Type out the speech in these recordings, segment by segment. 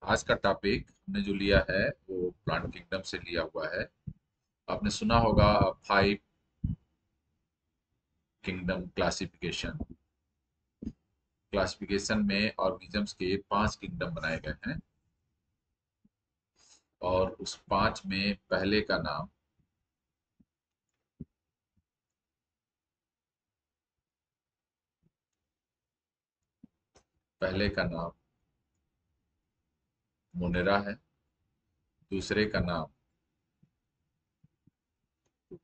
आज का टॉपिक हमने जो लिया है वो प्लांट किंगडम से लिया हुआ है। आपने सुना होगा 5 किंगडम क्लासिफिकेशन। क्लासिफिकेशन में ऑर्गेनिजम्स के 5 किंगडम बनाए गए हैं और उस 5 में पहले का नाम मोनेरा है। दूसरे का नाम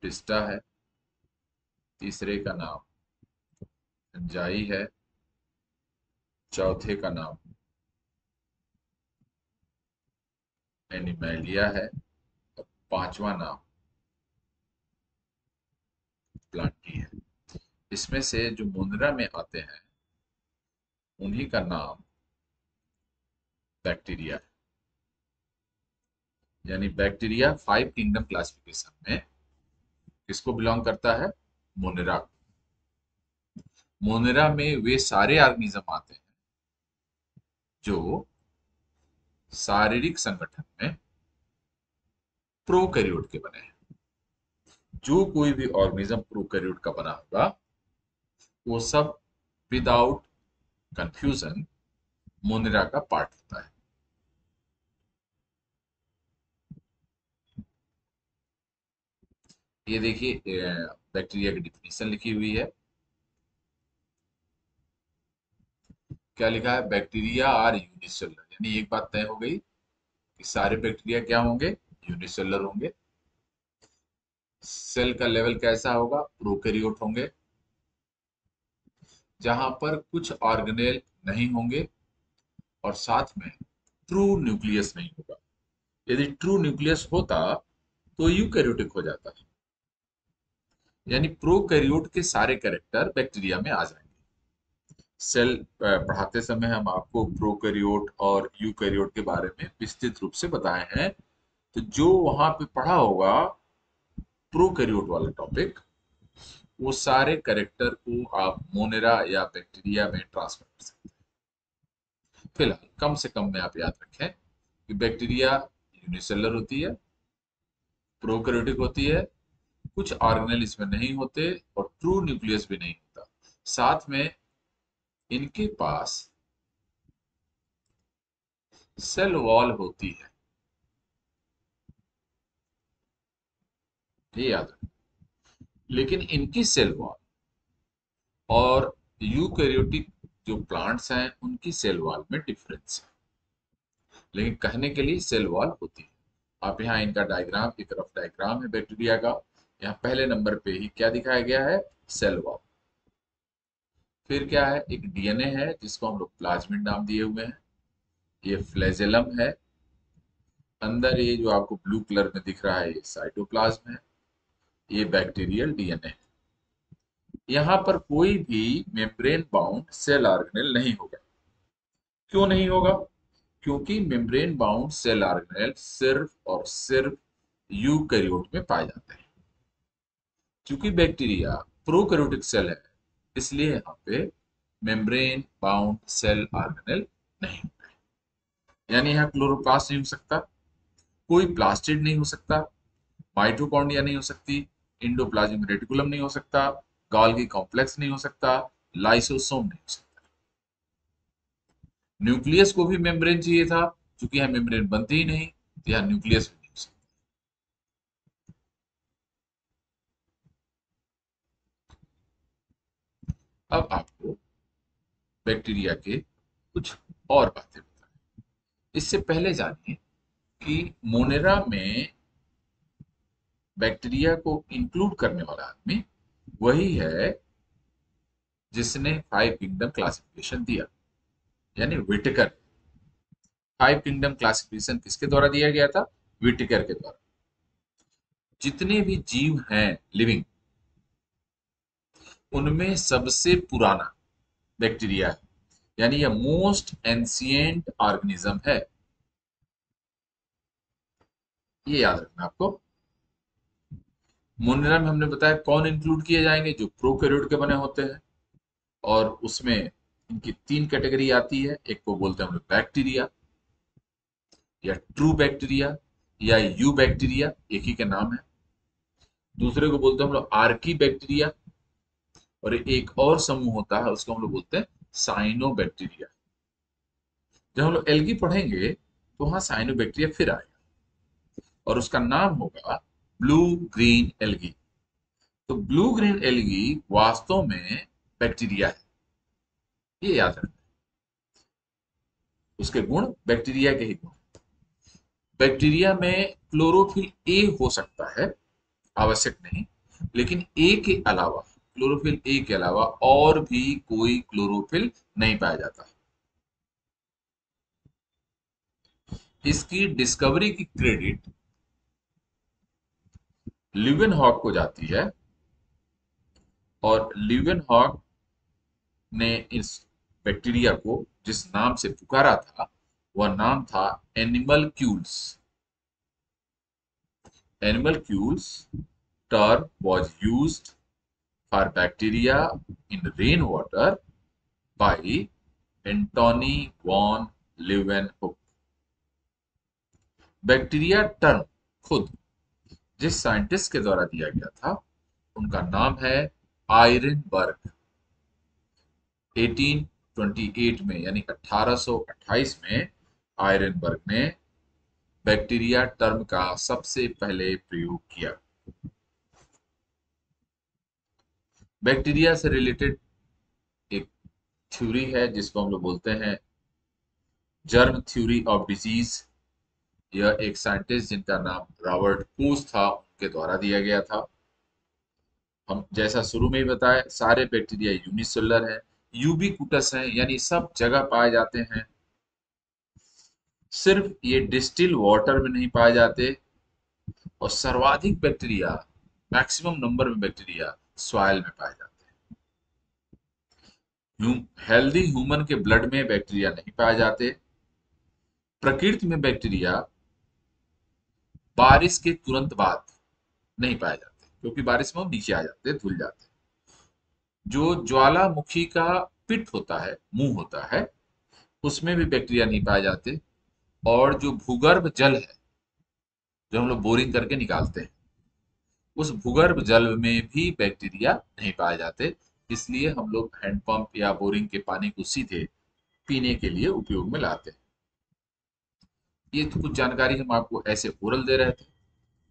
पिस्टा है। तीसरे का नाम जाई है। चौथे का नाम एनिमेलिया है। और पांचवा नाम प्लांटी है। इसमें से जो मोनेरा में आते हैं उन्हीं का नाम बैक्टीरिया है। यानी बैक्टीरिया 5 किंगडम क्लासिफिकेशन में किसको बिलोंग करता है? मोनेरा। मोनेरा में वे सारे ऑर्गेनिज्म आते हैं जो शारीरिक संगठन में प्रोकैरियोट के बने हैं। जो कोई भी ऑर्गेनिज्म प्रोकैरियोट का बना होगा वो सब विदाउट कंफ्यूजन मोनेरा का पार्ट होता है। ये देखिए, बैक्टीरिया की डिफिनीशन लिखी हुई है। क्या लिखा है? Bacteria are unicellular. यानी एक बात तय हो गई कि सारे बैक्टीरिया क्या होंगे? यूनिसेलुलर होंगे। सेल का लेवल कैसा होगा? प्रोकैरियोट होंगे, जहां पर कुछ ऑर्गेनेल नहीं होंगे और साथ में ट्रू न्यूक्लियस नहीं होगा। यदि ट्रू न्यूक्लियस होता तो यूकैरियोटिक हो जाता है। यानी प्रोकैरियोट के सारे कैरेक्टर बैक्टीरिया में आ जाएंगे। सेल पढ़ाते समय हम आपको प्रोकैरियोट और यूकैरियोट के बारे में विस्तृत रूप से बताए हैं। तो जो वहां पे पढ़ा होगा प्रोकैरियोट वाला टॉपिक, वो सारे कैरेक्टर को आप मोनेरा या बैक्टीरिया में ट्रांसफर कर सकते हैं। फिलहाल कम से कम में आप याद रखें कि बैक्टीरिया यूनिसेलुलर होती है, प्रोकैरियोटिक होती है, कुछ ऑर्गेनेल इसमें नहीं होते और ट्रू न्यूक्लियस भी नहीं होता। साथ में इनके पास सेल वॉल होती है। ये याद रखें। लेकिन इनकी सेल वॉल और यूकैरियोटिक जो प्लांट्स हैं उनकी सेल वॉल में डिफरेंस है। लेकिन कहने के लिए सेल वॉल होती है। आप यहाँ इनका डायग्राम, एक रफ डायग्राम है बैक्टीरिया का। यहाँ पहले नंबर पे ही क्या दिखाया गया है? Cell wall. फिर क्या है? एक डीएनए है जिसको हम लोग प्लाज्मिड नाम दिए हुए हैं। ये फ्लैजेलम है। अंदर ये जो आपको ब्लू कलर में दिख रहा है ये साइटोप्लाज्म है। ये बैक्टीरियल डीएनए है। यहाँ पर कोई भी मेम्ब्रेन बाउंड सेल ऑर्गेनेल नहीं होगा। क्यों नहीं होगा? क्योंकि मेम्ब्रेन बाउंड सेल ऑर्गेनेल सिर्फ और सिर्फ यूकैरियोट में पाए जाते हैं। क्योंकि बैक्टीरिया प्रोकैरियोटिक सेल है, इसलिए यहाँ पे मेम्ब्रेन बाउंड सेल ऑर्गेनेल नहीं होता है। यानी यहाँ क्लोरोप्लास्ट नहीं हो सकता, कोई प्लास्टिड नहीं हो सकता, माइटोकॉन्ड्रिया नहीं हो सकती, इंडोप्लाज्मिक रेटिकुलम नहीं हो सकता, गोल्गी कॉम्प्लेक्स नहीं हो सकता, लाइसोसोम नहीं हो सकता। न्यूक्लियस को भी मेम्ब्रेन चाहिए था, क्योंकि यहाँ मेम्ब्रेन बनती ही नहीं, तो यहाँ न्यूक्लियस भी नहीं हो सकता। अब आपको बैक्टीरिया के कुछ और बातें बताएं। इससे पहले जानिए कि मोनेरा में बैक्टीरिया को इंक्लूड करने वाला आदमी वही है जिसने 5 किंगडम क्लासिफिकेशन दिया, यानी विटेकर। 5 किंगडम क्लासिफिकेशन किसके द्वारा दिया गया था? विटेकर के द्वारा। जितने भी जीव हैं लिविंग, उनमें सबसे पुराना बैक्टीरिया है। यानी यह मोस्ट एंशियंट ऑर्गेनिज्म है। ये याद रखना आपको। मोनेरा में हमने बताया कौन इंक्लूड किए जाएंगे? जो प्रोकैरियोट के बने होते हैं। और उसमें इनकी 3 कैटेगरी आती है। एक को बोलते हैं हम लोग बैक्टीरिया, या ट्रू बैक्टीरिया या यू बैक्टीरिया, एक ही का नाम है। दूसरे को बोलते हैं हम लोग आर्की बैक्टीरिया, और एक और समूह होता है उसको हम लोग बोलते हैं साइनो बैक्टीरिया। जब हम लोग एल्गी पढ़ेंगे तो वहां साइनो बैक्टीरिया फिर आएगा और उसका नाम होगा ब्लू ग्रीन एल्गी। तो ब्लू ग्रीन एल्गी वास्तव में बैक्टीरिया है, ये याद रखना। उसके गुण बैक्टीरिया के ही गुण। बैक्टीरिया में क्लोरोफिल ए हो सकता है, आवश्यक नहीं, लेकिन ए के अलावा, क्लोरोफिल ए के अलावा और भी कोई क्लोरोफिल नहीं पाया जाता। इसकी डिस्कवरी की क्रेडिट ल्यूवेनहॉक को जाती है, और ल्यूवेनहॉक ने इस बैक्टीरिया को जिस नाम से पुकारा था वह नाम था एनिमलक्यूल्स। Animalcules term was used for bacteria in rainwater by Antony von Leeuwenhoek। Bacteria term खुद जिस साइंटिस्ट के द्वारा दिया गया था उनका नाम है आयरनबर्ग। 1828 में यानी 1828 में आयरनबर्ग ने बैक्टीरिया टर्म का सबसे पहले प्रयोग किया। बैक्टीरिया से रिलेटेड एक थ्योरी है जिसको हम लोग बोलते हैं जर्म थ्योरी ऑफ डिजीज। यह एक साइंटिस्ट जिनका नाम रॉबर्ट कोच था उनके द्वारा दिया गया था। हम जैसा शुरू में ही बताया, सारे बैक्टीरिया यूनिसेलुलर हैं, यूबिक्यूटस हैं, यानी सब जगह पाए जाते हैं। सिर्फ ये डिस्टिल वाटर में नहीं पाए जाते, और सर्वाधिक बैक्टीरिया, मैक्सिमम नंबर में बैक्टीरिया सॉइल में पाए जाते हैं। हेल्दी ह्यूमन के ब्लड में बैक्टीरिया नहीं पाए जाते। प्रकृति में बैक्टीरिया बारिश के तुरंत बाद नहीं पाए जाते, क्योंकि बारिश में वो नीचे आ जाते हैं, धुल जाते हैं। जो ज्वालामुखी का पिट होता है, मुंह होता है, उसमें भी बैक्टीरिया नहीं पाए जाते। और जो भूगर्भ जल है, जो हम लोग बोरिंग करके निकालते हैं, उस भूगर्भ जल में भी बैक्टीरिया नहीं पाए जाते। इसलिए हम लोग हैंडपंप या बोरिंग के पानी को सीधे पीने के लिए उपयोग में लाते हैं। ये तो कुछ जानकारी हम आपको ऐसे ओरल दे रहे थे,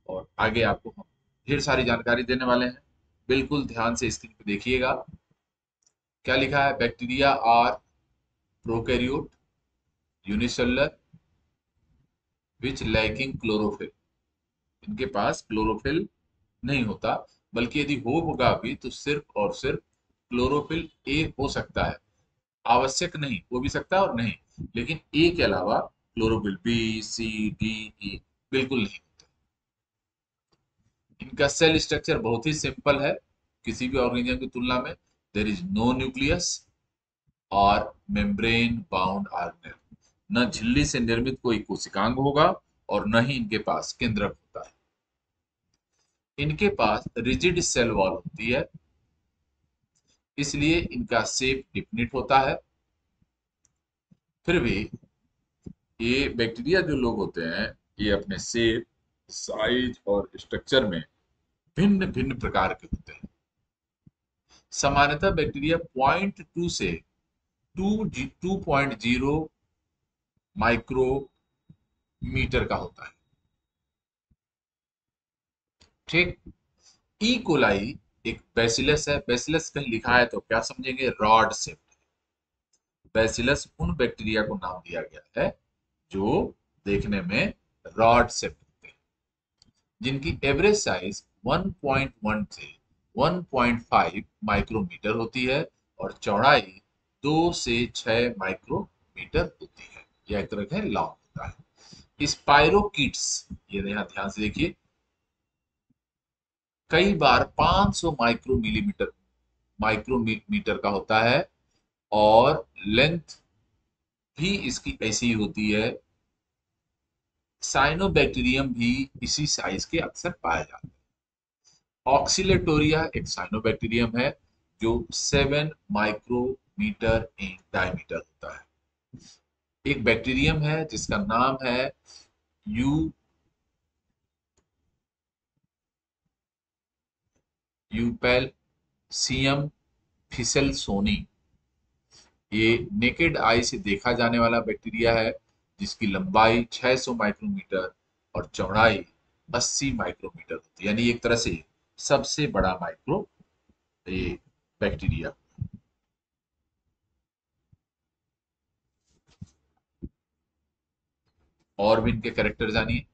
और आगे आपको हम ढेर सारी जानकारी देने वाले हैं। बिल्कुल ध्यान से स्क्रीन पे देखिएगा। क्या लिखा है? Bacteria are prokaryote unicellular which lacking chlorophyll. इनके पास क्लोरोफिल नहीं होता, बल्कि यदि होगा भी तो सिर्फ और सिर्फ क्लोरोफिल ए हो सकता है। आवश्यक नहीं, हो भी सकता है और नहीं, लेकिन ए के अलावा chlorophyll B C D E बिल्कुल नहीं होता। इनका सेल स्ट्रक्चर बहुत ही सिंपल है, किसी भी ऑर्गेनिज्म की तुलना में। देर इज नो न्यूक्लियस और मेम्ब्रेन बाउंड ऑर्गेनेल। न झिल्ली से निर्मित कोई कोशिकांग होगा और न ही इनके पास केंद्रक होता है। इनके पास रिजिड सेल वॉल होती है, इसलिए इनका शेप डिफिनिट होता है। फिर भी ये बैक्टीरिया जो लोग होते हैं, ये अपने शेप, साइज और स्ट्रक्चर में भिन्न भिन्न प्रकार के होते हैं। सामान्यतः बैक्टीरिया 0.2 से 2.0 माइक्रोमीटर का होता है। ठीक। ई कोलाई एक बैसिलस है। बैसिलस कहीं लिखा है तो क्या समझेंगे? Rod shaped. बैसिलस उन बैक्टीरिया को नाम दिया गया है जो देखने में रॉड शेप्ड होते हैं, जिनकी एवरेज साइज 1.1 से 1.5 माइक्रोमीटर होती है और चौड़ाई 2 से 6 माइक्रोमीटर होती है। यह एक तरह का लॉन्ग होता है। स्पाइरोकीट्स, ये यहाँ ध्यान से देखिए, कई बार 500 माइक्रोमीटर का होता है, और लेंथ भी इसकी ऐसी ही होती है। साइनोबैक्टीरियम भी इसी साइज के अक्सर पाए जाते हैं। ऑक्सीलेटोरिया एक साइनोबैक्टीरियम है जो 7 माइक्रोमीटर इन डायमीटर होता है। एक बैक्टीरियम है जिसका नाम है यू यूपेलसियम फिसेलसोनी। ये नेकेड आई से देखा जाने वाला बैक्टीरिया है जिसकी लंबाई 600 माइक्रोमीटर और चौड़ाई 80 माइक्रोमीटर होती है, यानी एक तरह से सबसे बड़ा माइक्रो ये बैक्टीरिया। और भी इनके कैरेक्टर जानिए।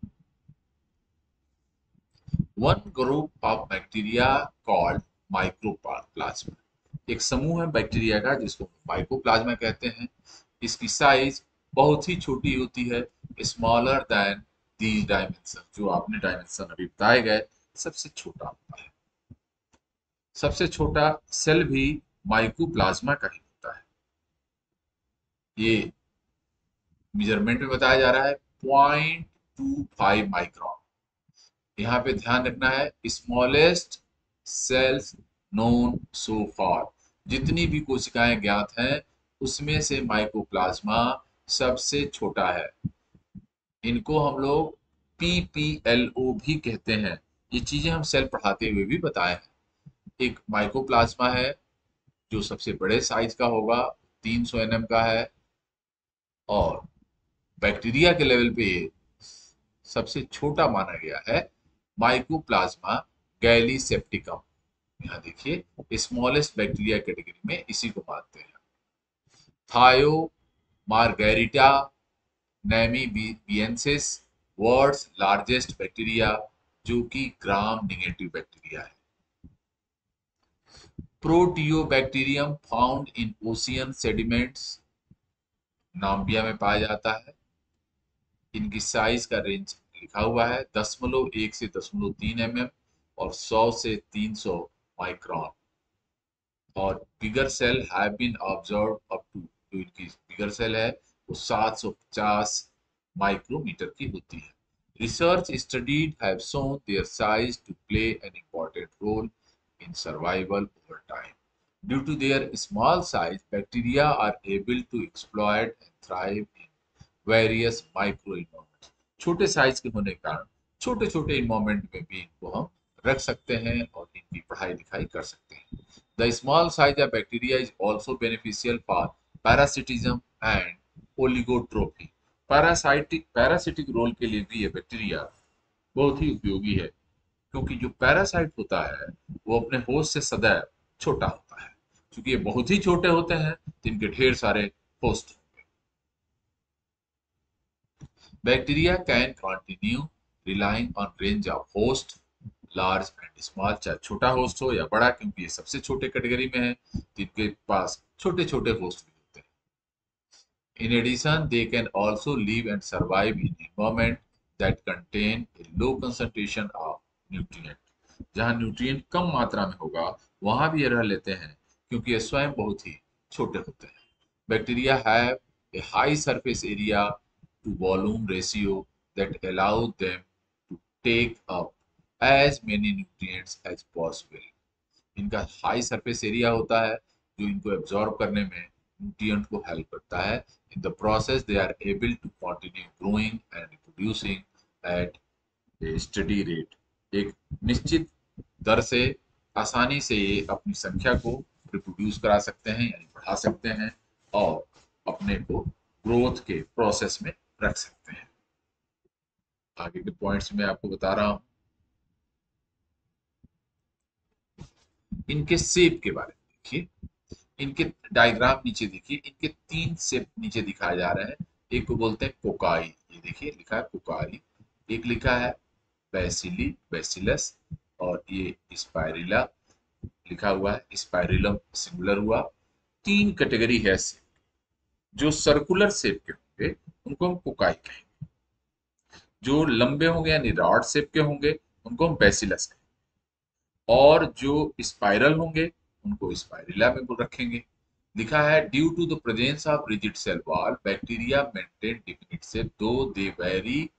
One group of bacteria called mycoplasma. एक समूह है बैक्टीरिया का जिसको माइकोप्लाज्मा कहते हैं। इसकी साइज बहुत ही छोटी होती है, स्मॉलर देन दीज डायमेंशन। जो आपने डायमेंशन अभी बताए गए, सबसे छोटा होता है। सबसे छोटा सेल भी माइकोप्लाज्मा का ही होता है। ये मेजरमेंट में बताया जा रहा है 0.25 माइक्रोन। यहाँ पे ध्यान रखना है, स्मॉलेस्ट सेल्स नोन सो फार। जितनी भी कोशिकाएं ज्ञात हैं उसमें से माइकोप्लाज्मा सबसे छोटा है। इनको हम लोग पीपीएलओ भी कहते हैं। ये चीजें हम सेल पढ़ाते हुए भी बताए हैं। एक माइकोप्लाज्मा है जो सबसे बड़े साइज का होगा, 300 एनएम का है। और बैक्टीरिया के लेवल पे सबसे छोटा माना गया है माइकोप्लाज्मा गैलीसेप्टिकम। यहाँ देखिए, स्मॉलेस्ट बैक्टीरिया कैटेगरी में इसी को मानते हैं। Thiomargarita namibiensis world's largest bacteria, जो कि ग्राम नेगेटिव बैक्टीरिया है। Proteobacterium found in ocean sediments, Namibia में पाया जाता है। इनकी साइज का रेंज लिखा हुआ है 0.1 से 0.3 mm और 100 से 300 माइक्रोन। और bigger cell have been observe up to, जो इनकी बिगर सेल है वो 750 माइक्रोमीटर की होती है। Research studies have shown their size to play an important role in survival over time. Due to their small size, bacteria are able to exploit and thrive in various microenvironments. छोटे size के होने के कारण छोटे छोटे environment में भी इनको हम रख सकते हैं और इनकी पढ़ाई लिखाई कर सकते हैं। The small size of bacteria is also beneficial for parasitism and oligotrophy. Parasitic role के लिए भी ये बैक्टीरिया बहुत ही उपयोगी है, क्योंकि जो पैरासाइट होता है वो अपने होस्ट से सदैव छोटा होता है। क्योंकि ये बहुत ही छोटे होते हैं तो इनके ढेर सारे host. Bacteria can continue relying on range of host large and small, चाहे छोटा होस्ट हो या बड़ा, क्योंकि ये सबसे छोटे कैटेगरी में है तो इनके पास छोटे छोटे होस्ट भी होते हैं। In addition, they can also live and survive in environment that contain a low concentration of nutrient। जहाँ न्यूट्रिएंट कम मात्रा में होगा वहां भी ये रह लेते हैं, क्योंकि ये स्वयं बहुत ही छोटे होते हैं। Bacteria have a high surface area to volume ratio that allow them to take up as many nutrients as possible। इनका हाई सरफेस एरिया होता है जो इनको एब्जॉर्ब करने में न्यूट्रिएंट को हेल्प करता है। In the process they are able to continue growing and reproducing at a steady rate. एक निश्चित दर से आसानी से ये अपनी संख्या को रिप्रोड्यूस करा सकते हैं, यानी बढ़ा सकते हैं, और अपने को ग्रोथ के प्रोसेस में रख सकते हैं। आगे के पॉइंट्स में आपको बता रहा हूं। इनके शेप के बारे में देखिए, इनके डायग्राम नीचे देखिए, इनके 3 शेप नीचे दिखाए जा रहे हैं। एक को बोलते हैं कोकाई, ये देखिए लिखा है कोकाई। एक लिखा है बैसिली बैसिलस, और ये स्पाइरिला लिखा हुआ है, स्पाइरिलम सिंगुलर हुआ। 3 कैटेगरी है शेप। जो सर्कुलर शेप के होंगे उनको हम कोकाई कहेंगे। जो लंबे होंगे यानी रॉड शेप के होंगे उनको हम बैसिलस कहेंगे। और जो स्पाइरल होंगे उनको स्पाइरिला में रखेंगे। लिखा है due to the presence of rigid cell wall bacteria maintain definite shape do they vary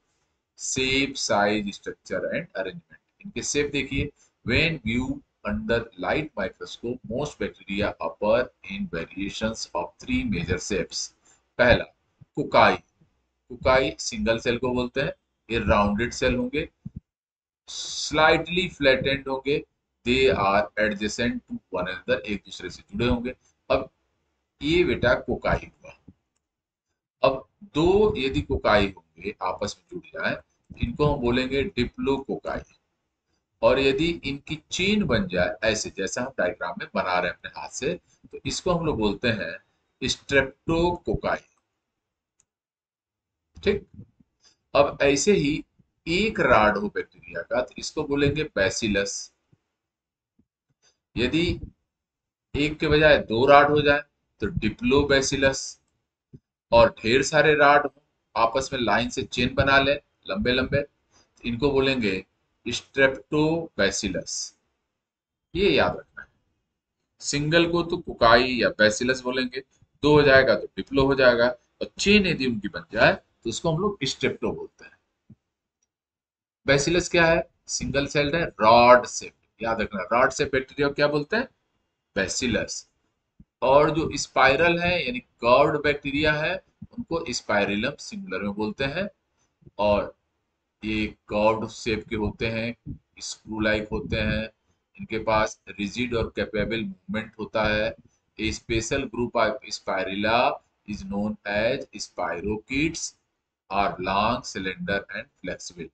shape size structure and arrangement. इनके शेप देखिए, when view under light microscope most bacteria appear in variations of 3 major shapes. पहला, cocci, cocci single cell को बोलते हैं। ये rounded cell होंगे, slightly flattened होंगे, they are adjacent to one another, एक दूसरे से जुड़े होंगे। अब ये बेटा कोकाई हुआ। अब दो यदि कोकाई होंगे आपस में जुड़ जाए, इनको हम बोलेंगे डिप्लो कोकाई। और यदि इनकी चेन बन जाए ऐसे जैसा हम डायग्राम में बना रहे हैं अपने हाथ से, तो इसको हम लोग बोलते हैं स्ट्रेप्टोकोकाई। ठीक। अब ऐसे ही एक राड हो बैक्टीरिया का, तो इसको बोलेंगे बैसिलस। यदि एक के बजाय दो राड हो जाए तो डिप्लोबैसिलस। और ढेर सारे राड हो, आपस में लाइन से चेन बना ले लंबे लंबे, तो इनको बोलेंगे स्ट्रेप्टोबैसिलस। ये याद रखना है। सिंगल को तो कुकाई या बैसिलस बोलेंगे, दो हो जाएगा तो डिप्लो हो जाएगा, और चेन यदि उनकी बन जाए तो उसको हम लोग स्ट्रेप्टो बोलते हैं। बैसिलस क्या है? सिंगल सेल्ड है, रॉड शेप। याद रखना, रॉड शेप बैक्टीरिया को क्या बोलते हैं? बैसिलस। और जो स्पाइरल है यानी कर्व्ड बैक्टीरिया है, उनको स्पाइरिलम सिंगुलर में बोलते हैं। और ये कर्व्ड शेप के होते हैं, स्क्रू लाइक होते हैं, इनके पास रिजिड और कैपेबल मूवमेंट होता है। A special group of spirilla is known as spirochetes, are long cylinder and flexible.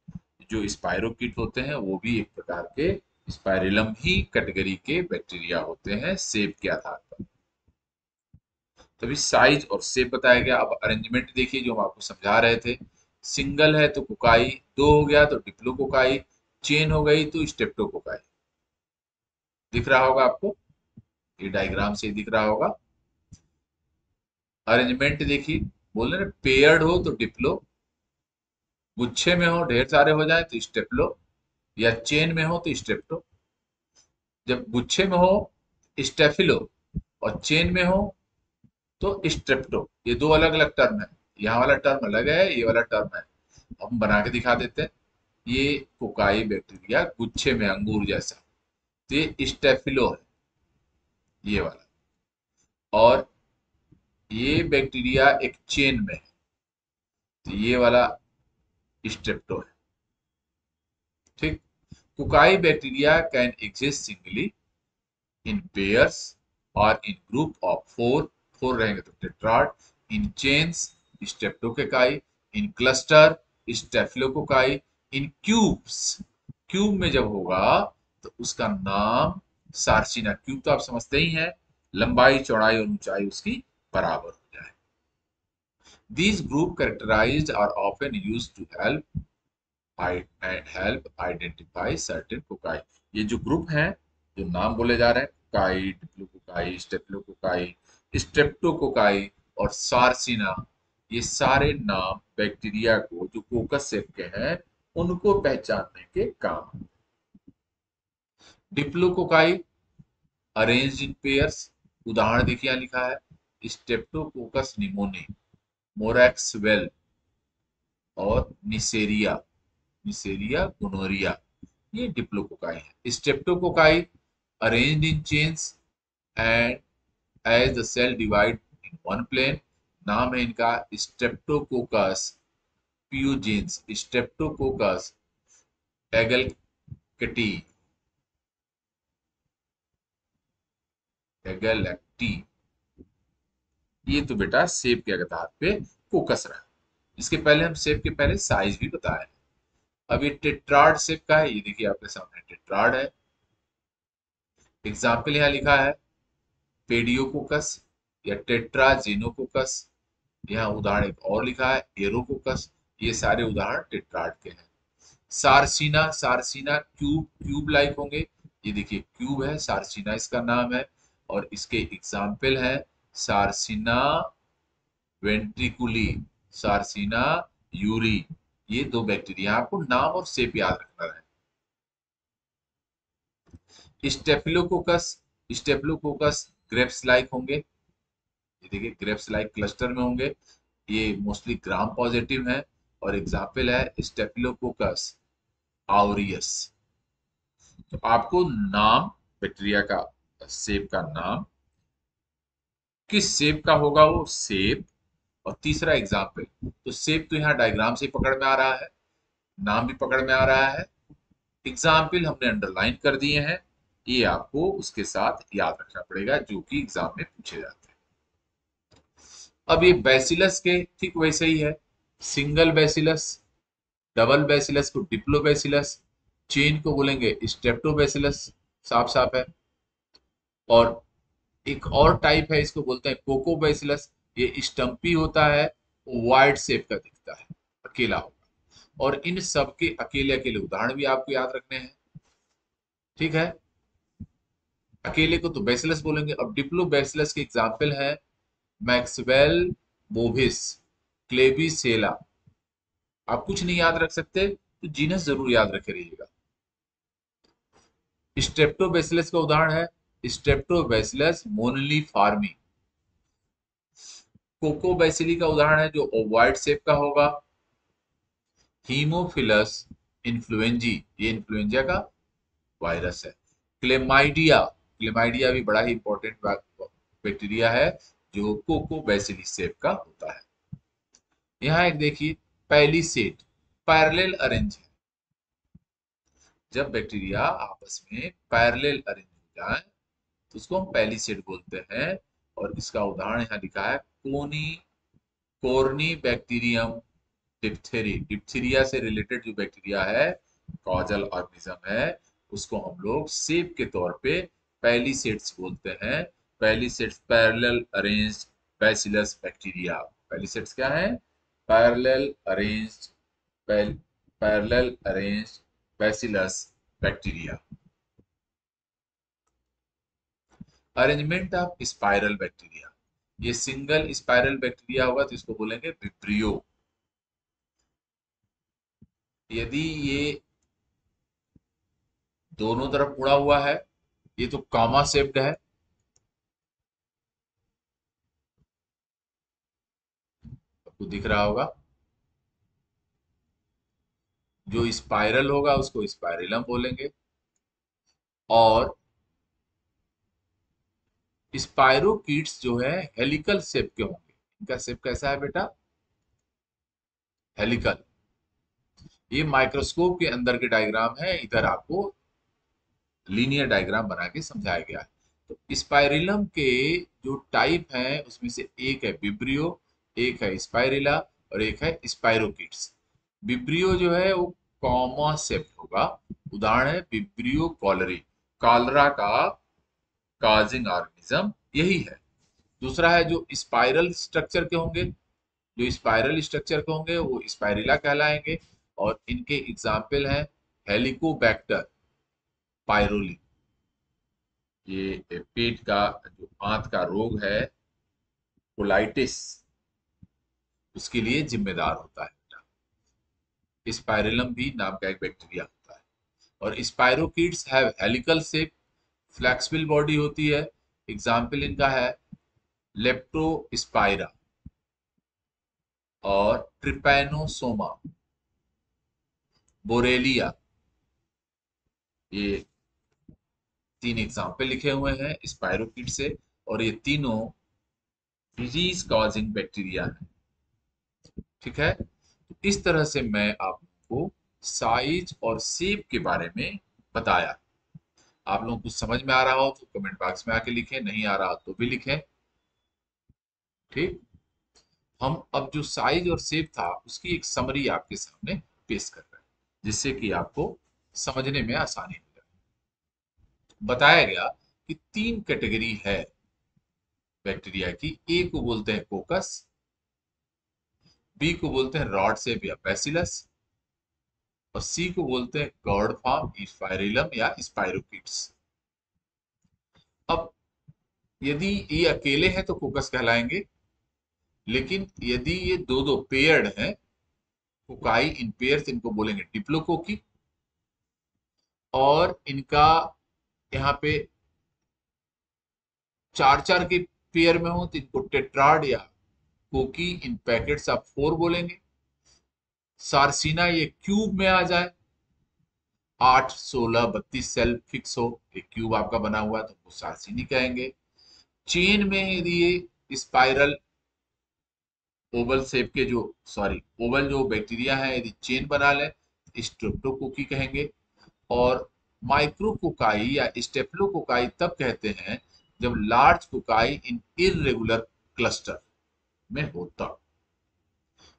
जो स्पाइरोकीट होते हैं वो भी एक प्रकार के स्पाइरिलम ही कैटेगरी के बैक्टीरिया होते हैं शेप के आधार पर। तभी साइज और शेप बताया गया। अब अरेंजमेंट देखिए जो हम आपको समझा रहे थे। सिंगल है तो कोकाई, दो हो गया तो डिप्लोकोकाई, चेन हो गई तो स्टेप्टोकोकाई। दिख रहा होगा आपको, ये डायग्राम से दिख रहा होगा। अरेंजमेंट देखिए, बोल रहे पेयर्ड हो तो डिप्लो, गुच्छे में हो ढेर सारे हो जाए तो स्टेप्लो, या चेन में हो तो स्टेप्टो। जब गुच्छे में हो स्टेफिलो, और चेन में हो तो स्ट्रेप्टो। ये दो अलग अलग टर्म है, यहाँ वाला टर्म अलग है, ये वाला टर्म है। हम बना के दिखा देते हैं। ये कोकाई बैक्टीरिया गुच्छे में अंगूर जैसा, तो ये स्टेफिलो है, ये वाला। और ये बैक्टीरिया एक चेन में है, तो ये वाला स्ट्रेप्टो है। ठीक। Cocci bacteria can exist singly, in pairs, और इन ग्रुप ऑफ फोर, फोर रहेंगे तो tetrad, in chains streptococci, in cluster स्टेफिलोकोकाई, in cubes, cube में जब होगा तो उसका नाम सार्सिना। क्यूब तो आप समझते ही हैं, लंबाई चौड़ाई और ऊंचाई उसकी बराबर हो जाए। These group characterized are often used to help identify certain cocci. ये जो ग्रुप हैं, जो नाम बोले जा रहे हैं, कोकाई, डिप्लोकोकाई, स्टेप्लोकोकाई, स्ट्रेप्टोकोकाई और सार्सिना, ये सारे नाम बैक्टीरिया को जो कोकस शेप के हैं उनको पहचानने के काम। डिप्लोकोकाई अरेंज्ड इन पेयर्स, उदाहरण देखिए यहाँ लिखा है स्टेप्टोकोकस निमोनी, मोरैक्सवेल और निसेरिया, निसेरिया गोनोरिया, ये डिप्लोकोकाई है। Streptococci arranged in chains and as the cell divide in one plane, नाम है इनका स्ट्रेप्टोकोकस प्यूजेंस, स्ट्रेप्टोकोकस एगलैक्टी, एगलैक्टी। ये तो बेटा सेब के आधार पे कोकस रहा। इसके पहले हम सेब के पहले साइज भी बताए। अब ये टेट्राड शेप का है, ये देखिए आपके सामने टेट्राड है। एग्जाम्पल यहाँ लिखा है पेडियोकोकस या टेट्राजेनोकोकस। यहाँ उदाहरण एक और लिखा है एरोकोकस। ये सारे उदाहरण टेट्राड के हैं। सार्सिना, सार्सिना क्यूब, क्यूब लाइक होंगे। ये देखिए क्यूब है, सार्सिना इसका नाम है। और इसके एग्जाम्पल है सार्सिना वेंट्रिकुली, सार्सिना यूरी। ये दो बैक्टीरिया, आपको नाम और शेप याद रखना है। स्टेफिलोकोकस, स्टेफिलोकोकस ग्रेप्स लाइक होंगे। ये देखिए ग्रेप्स लाइक क्लस्टर में होंगे। ये मोस्टली ग्राम पॉजिटिव है। और एग्जाम्पल है स्टेफिलोकोकस आउरियस। तो आपको नाम बैक्टीरिया का शेप का नाम, किस शेप का होगा वो शेप, और तीसरा एग्जाम्पल, तो सेप तो यहाँ डायग्राम से पकड़ में आ रहा है, नाम भी पकड़ में आ रहा है, एग्जाम्पल हमने अंडरलाइन कर दिए हैं, ये आपको उसके साथ याद रखना पड़ेगा जो कि एग्जाम में पूछे जाते हैं। अब ये बैसिलस के ठीक वैसे ही है, सिंगल बैसिलस, डबल बैसिलस को डिप्लोबैसिलस, चेन को बोलेंगे स्ट्रेप्टोबैसिलस, साफ साफ है। और एक और टाइप है, इसको बोलते हैं कोकोबैसिलस, ये स्टम्पी होता है, वाइड शेप का दिखता है, अकेला होगा। और इन सब के अकेले अकेले उदाहरण भी आपको याद रखने हैं, ठीक है। अकेले को तो बैसिलस बोलेंगे। अब डिप्लोबैसिलस के एग्जाम्पल है मैक्सवेल बोविस, क्लेबिसेला। आप कुछ नहीं याद रख सकते तो जीनस जरूर याद रखे रहिएगा। स्ट्रेप्टोबैसिलस का उदाहरण है स्ट्रेप्टोबैसिलस मोनलीफार्मी। कोकोबैसिली का उदाहरण है जो ओवॉइड शेप का होगा, हीमोफिलस इन्फ्लुएंजी, ये इन्फ्लुएंजा का वायरस है। क्लेमाइडिया, क्लेमाइडिया भी बड़ा ही इंपॉर्टेंट बैक्टीरिया है जो कोकोबैसिली शेप का होता है। यहाँ एक देखिए पहली सेट पैरेलल अरेंज है, जब बैक्टीरिया आपस में पैरेलल अरेंज हो जाए तो उसको हम पहली सेट बोलते हैं। और इसका उदाहरण यहाँ लिखा है कोनी कोर्नी बैक्टीरियम डिप्थेरी, डिप्थीरिया से रिलेटेड जो बैक्टीरिया है, कॉजल ऑर्गेनिज्म है, उसको हम लोग सेप के तौर पे पहली सेट्स बोलते हैं। पहली sets parallel arranged bacillus bacteria. पहली सेट्स क्या है? Parallel arranged parallel arranged bacillus bacteria. Arrangement of spiral bacteria, ये सिंगल स्पाइरल बैक्टीरिया होगा तो इसको बोलेंगे विब्रियो। यदि ये दोनों तरफ मुड़ा हुआ है, ये तो कामा शेप्ड है, आपको दिख रहा होगा। जो स्पाइरल होगा उसको स्पाइरलम बोलेंगे। और स्पाइरोकीट्स जो है हेलिकल शेप के होंगे। इनका शेप कैसा है बेटा? हेलिकल। ये माइक्रोस्कोप के अंदर के डायग्राम है, इधर आपको लीनियर डायग्राम बना के समझाया गया है। तो स्पाइरिलम के जो टाइप हैं उसमें से एक है विब्रियो, एक है स्पाइरिला और एक है स्पाइरोकिट्स। विब्रियो जो है वो कॉमा शेप होगा, उदाहरण है विब्रियो कॉलरी, कॉलरा का काजिंग ऑर्गेनिज्म यही है। दूसरा है जो स्पाइरल स्ट्रक्चर के होंगे, जो स्पाइरल स्ट्रक्चर के होंगे वो स्पाइरिला कहलाएंगे। और इनके एग्जाम्पल हैं हेलिकोबैक्टर पायरोली, ये पेट का जो आंत का रोग है कोलाइटिस, उसके लिए जिम्मेदार होता है। स्पाइरलम भी नाम का एक बैक्टीरिया होता है। और स्पाइरोकीट्स have helical shape, flexible body होती है। एग्जाम्पल इनका है लेप्टोस्पाइरा और ट्रिपैनोसोमा, बोरेलिया। ये तीन एग्जाम्पल लिखे हुए हैं स्पाइरोकीट से, और ये तीनों डिजीज कॉजिंग बैक्टीरिया है, ठीक है। तो इस तरह से मैं आपको साइज और शेप के बारे में बताया। आप लोगों को समझ में आ रहा हो तो कमेंट बॉक्स में आके लिखें, नहीं आ रहा तो भी लिखें, ठीक। हम अब जो साइज और शेप था उसकी एक समरी आपके सामने पेश कर रहे हैं, जिससे कि आपको समझने में आसानी हो जाए। बताया गया कि तीन कैटेगरी है बैक्टीरिया की। ए को बोलते हैं कोकस, बी को बोलते हैं रॉड शेप या बैसिलस, और सी को बोलते हैं गॉर्ड फॉर्म स्पाइरिलम या स्पाइरोकिट्स। अब यदि ये अकेले हैं तो कोकस कहलाएंगे, लेकिन यदि ये दो दो पेयर्ड हैं, कोकाई इन पेयर्स, इनको बोलेंगे डिप्लोकोकी। और इनका यहाँ पे चार चार के पेयर में हो तो इनको टेट्राड या कोकी इन पैकेट्स ऑफ 4 बोलेंगे। सार्सिना ये क्यूब में आ जाए, 8 16 32 सेल फिक्स हो, एक क्यूब आपका बना हुआ है तो वो सार्सिनी कहेंगे। चेन में यदि ये स्पाइरल ओवल शेप के जो सॉरी ओवल जो बैक्टीरिया है यदि चेन बना ले स्ट्रेप्टोकोकी कहेंगे। और माइक्रोकोकाई या स्टेफ्लोकोकाई तब कहते हैं जब लार्ज कोकाई इन इरेगुलर क्लस्टर में होता।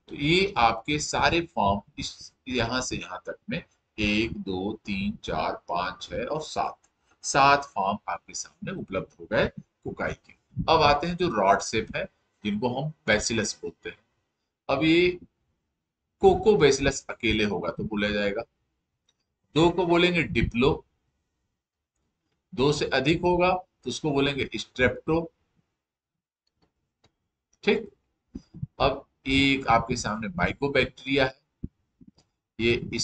तो ये आपके सारे फॉर्म इस यहां से यहां तक में 1 2 3 4 5 6 और 7 फॉर्म आपके सामने उपलब्ध हो गए कोकाई के। अब आते हैं जो रॉड शेप है जिनको हम बैसिलस बोलते हैं। अब ये कोको बैसिलस अकेले होगा तो बोला जाएगा, दो को बोलेंगे डिप्लो, दो से अधिक होगा तो उसको बोलेंगे स्ट्रेप्टो। ठीक। अब एक आपके सामने माइकोबैक्टीरिया है, ये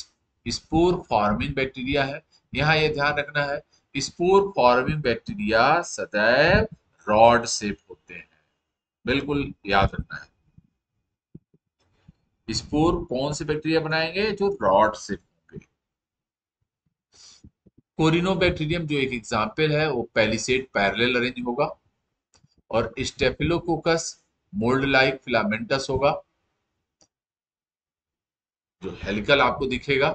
स्पोर फॉर्मिंग बैक्टीरिया है। यहाँ ये ध्यान रखना है स्पोर फॉर्मिंग बैक्टीरिया सदैव रॉड शेप होते हैं, बिल्कुल याद रखना है। स्पोर कौन से बैक्टीरिया बनाएंगे जो रॉड शेप होंगे। कोरिनोबैक्टीरियम जो एक एग्जाम्पल है वो पैलिसेड पैरेलल अरेंज होगा, और स्टेफिलोकोकस मोल्ड लाइक फिलामेंटस होगा जो हेलिकल आपको दिखेगा,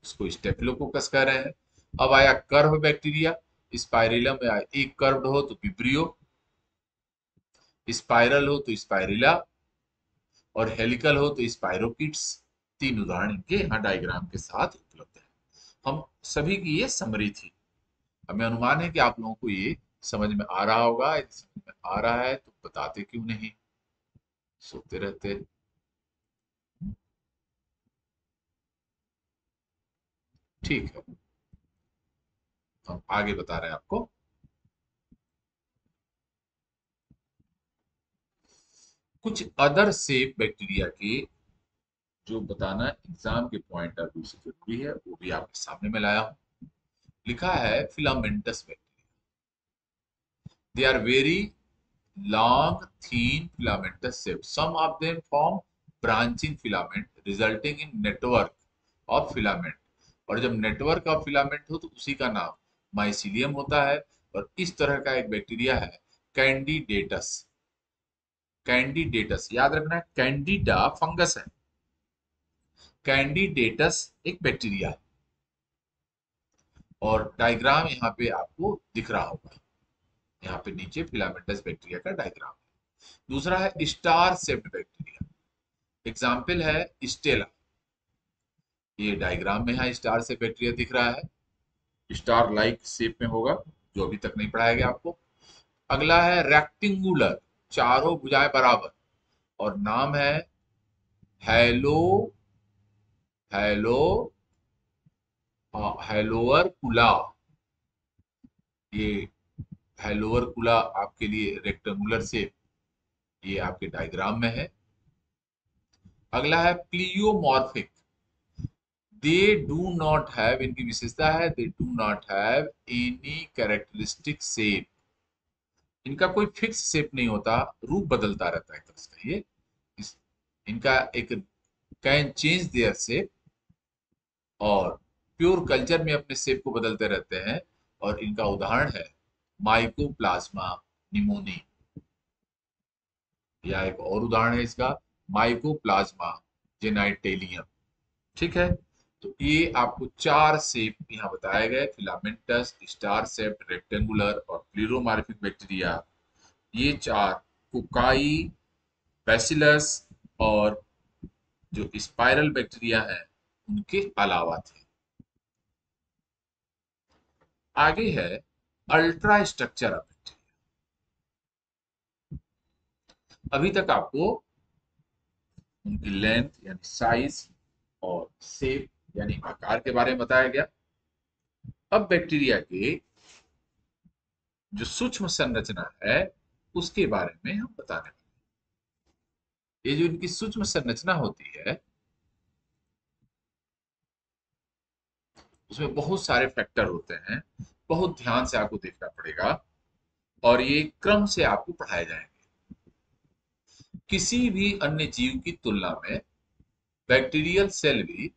उसको स्टेफिलोकोकस कह रहे हैं। अब आया कर्व बैक्टीरिया, स्पाइरिलम में आया, एक कर्व्ड हो तो विब्रियो, स्पाइरल हो तो स्पाइरिला, और हेलिकल हो तो स्पाइरोकिट्स। तीन उदाहरण इनके यहाँ डायग्राम के साथ उपलब्ध है। हम सभी की ये समरी थी। हमें अनुमान है कि आप लोगों को ये समझ में आ रहा होगा। यदि समझ में आ रहा है तो बताते क्यों नहीं, सोते रहते। ठीक है, हम आगे बता रहे हैं आपको। कुछ अदर सेफ बैक्टीरिया के जो बताना एग्जाम के पॉइंट ऑफ व्यू से जरूरी है वो भी आपके सामने में लाया हूं। लिखा है filamentous bacteria, they are very long thin filamentous shape, some of them form branching filament resulting in network of filament। और जब नेटवर्क ऑफ फिलामेंट हो तो उसी का नाम माइसिलियम होता है। और इस तरह का एक बैक्टीरिया है कैंडिडेटस। कैंडिडेटस याद रखना है, कैंडिडा फंगस है, कैंडिडेटस एक बैक्टीरिया है। और डायग्राम यहाँ पे आपको दिख रहा होगा, यहाँ पे नीचे फिलामेंटस बैक्टीरिया का डायग्राम है। दूसरा है स्टार शेप्ड बैक्टीरिया, एग्जाम्पल है स्टेला। ये डायग्राम में है, स्टार से बैक्टीरिया दिख रहा है, स्टार लाइक शेप में होगा, जो अभी तक नहीं पढ़ाया गया आपको। अगला है रेक्टेंगुलर, चारों भुजाएं बराबर, और नाम है हेलो हेलो हेलोअर कुला। ये हेलोअर कुला आपके लिए रेक्टेंगुलर शेप, ये आपके डायग्राम में है। अगला है pleomorphic, they do not have, इनकी विशेषता है they do not have any characteristic shape. इनका कोई फिक्स शेप नहीं होता, रूप बदलता रहता है एक तरह का ये। इनका एक कैन चेंज देयर शेप, और प्योर कल्चर में अपने शेप को बदलते रहते हैं। और इनका उदाहरण है माइकोप्लाज्मा निमोनी, या एक और उदाहरण है इसका माइकोप्लाज्मा जेनाइटेलियम। ठीक है, तो ये आपको चार शेप यहाँ बताए गए, फिलामेंटस, स्टार शेप्ड, रेक्टेंगुलर और प्लीरोमार्फिक बैक्टीरिया। ये चार कोकाई, बैसिलस और जो स्पाइरल बैक्टीरिया है उनके अलावा थे। आगे है अल्ट्रा स्ट्रक्चर ऑफ बैक्टीरिया। अभी तक आपको उनकी लेंथ यानी साइज और शेप यानी आकार के बारे में बताया गया। अब बैक्टीरिया के जो सूक्ष्म संरचना है उसके बारे में हम बताने वाले। ये जो इनकी सूक्ष्म संरचना होती है उसमें बहुत सारे फैक्टर होते हैं, बहुत ध्यान से आपको देखना पड़ेगा, और ये क्रम से आपको पढ़ाए जाएंगे। किसी भी अन्य जीव की तुलना में बैक्टीरियल सेल भी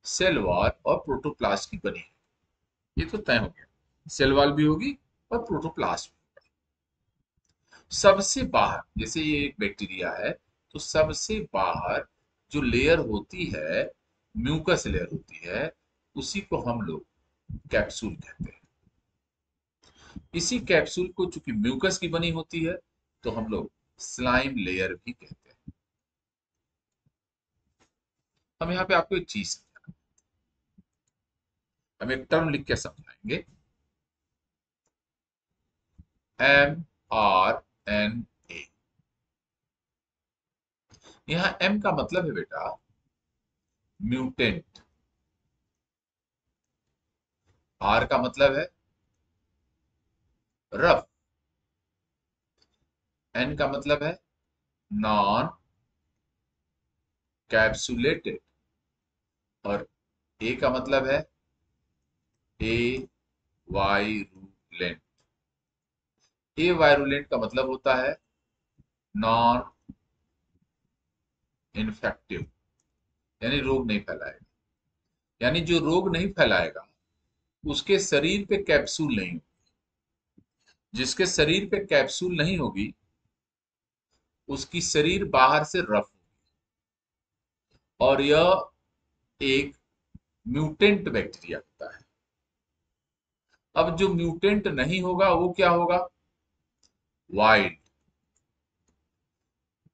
सेल वॉल और प्रोटोप्लास्ट की बनी है, ये तो तय हो गया। सेल वॉल भी होगी और प्रोटोप्लास्ट भी। सबसे बाहर, जैसे ये एक बैक्टीरिया है, तो सबसे बाहर जो लेयर होती है, म्यूकस लेयर होती है, उसी को हम लोग कैप्सूल कहते हैं। इसी कैप्सूल को चूंकि म्यूकस की बनी होती है, तो हम लोग स्लाइम लेयर भी कहते हैं। हम यहाँ पे आपको एक चीज समझाना, हम एक टर्म लिख के समझाएंगे, mRNA। यहाँ M का मतलब है बेटा म्यूटेंट, R का मतलब है रफ, N का मतलब है नॉन कैप्सुलेटेड, और A का मतलब है ए वायरुलेंट। ए वायरुलेंट का मतलब होता है नॉन इन्फेक्टिव, यानी रोग नहीं फैलाएगा। यानी जो रोग नहीं फैलाएगा उसके शरीर पे कैप्सूल नहीं होगी। जिसके शरीर पे कैप्सूल नहीं होगी उसकी शरीर बाहर से रफ होगी, और यह एक म्यूटेंट बैक्टीरिया होता है। अब जो म्यूटेंट नहीं होगा वो क्या होगा? वाइल्ड।